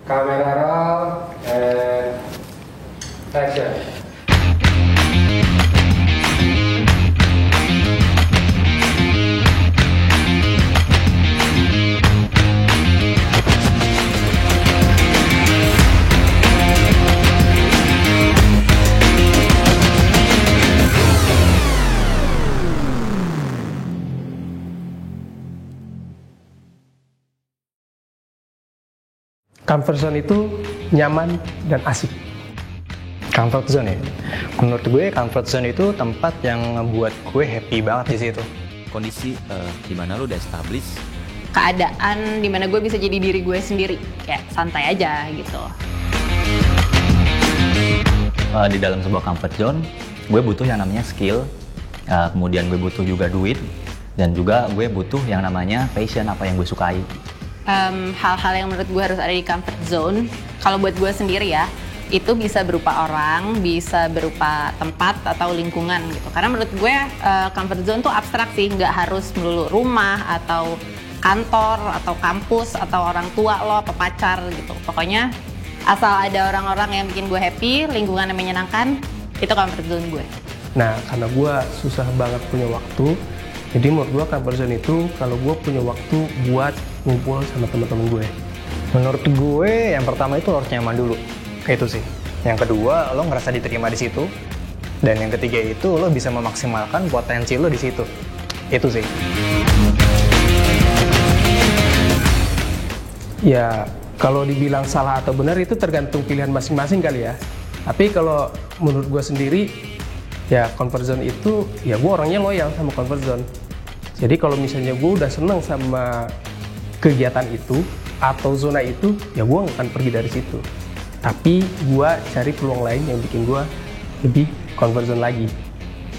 Kamera roll and action. Comfort zone itu nyaman dan asik. Comfort zone ya? Menurut gue comfort zone itu tempat yang ngebuat gue happy banget di situ. Kondisi dimana lo udah establish. Keadaan dimana gue bisa jadi diri gue sendiri, kayak santai aja gitu. Di dalam sebuah comfort zone, gue butuh yang namanya skill, kemudian gue butuh juga duit, dan juga gue butuh yang namanya passion, apa yang gue sukai. Hal-hal yang menurut gue harus ada di comfort zone, kalau buat gue sendiri ya, itu bisa berupa orang, bisa berupa tempat atau lingkungan gitu. Karena menurut gue comfort zone tuh abstrak sih, nggak harus melulu rumah atau kantor atau kampus atau orang tua lo atau pacar gitu. Pokoknya asal ada orang-orang yang bikin gue happy, lingkungan yang menyenangkan, itu comfort zone gue. Nah, karena gue susah banget punya waktu, jadi menurut gue comfort zone itu kalau gue punya waktu buat ngumpul sama teman-teman gue. Menurut gue yang pertama itu lo harus nyaman dulu. Itu sih. Yang kedua, lo ngerasa diterima di situ. Dan yang ketiga itu lo bisa memaksimalkan potensi lo di situ. Itu sih. Ya, kalau dibilang salah atau benar itu tergantung pilihan masing-masing kali ya. Tapi kalau menurut gue sendiri, ya comfort zone itu, ya gue orangnya loyal sama comfort zone. Jadi kalau misalnya gue udah seneng sama kegiatan itu atau zona itu, ya gue nggak akan pergi dari situ. Tapi gue cari peluang lain yang bikin gue lebih comfort zone lagi.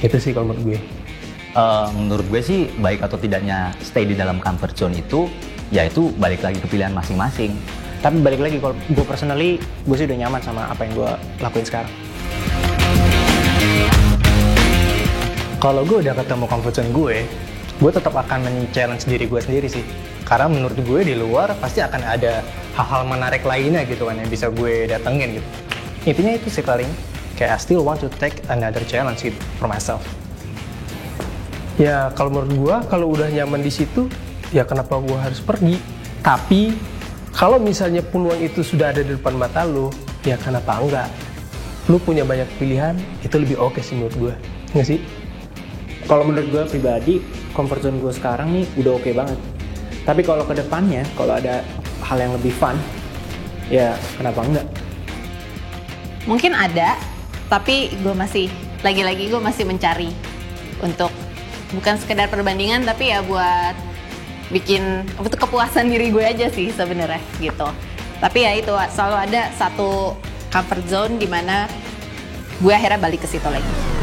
Itu sih kalau menurut gue. Menurut gue sih baik atau tidaknya stay di dalam comfort zone itu, ya itu balik lagi ke pilihan masing-masing. Tapi balik lagi, kalau gue personally, gue sih udah nyaman sama apa yang gue lakuin sekarang. Kalau gue udah ketemu comfort zone gue tetap akan men-challenge diri gue sendiri sih. Karena menurut gue di luar pasti akan ada hal-hal menarik lainnya gitu kan yang bisa gue datengin gitu. Intinya itu sih paling, kayak I still want to take another challenge gitu for myself. Ya kalau menurut gue, kalau udah nyaman di situ, ya kenapa gue harus pergi? Tapi kalau misalnya peluang itu sudah ada di depan mata lo, ya kenapa enggak? Lu punya banyak pilihan, itu lebih oke sih menurut gue, nggak sih? Kalau menurut gue pribadi, comfort zone gue sekarang nih udah oke banget. Tapi kalau ke depannya, kalau ada hal yang lebih fun, ya kenapa enggak? Mungkin ada, tapi gue masih, lagi-lagi gue masih mencari untuk bukan sekedar perbandingan, tapi ya buat bikin untuk kepuasan diri gue aja sih sebenarnya gitu. Tapi ya itu selalu ada satu comfort zone di mana gue akhirnya balik ke situ lagi.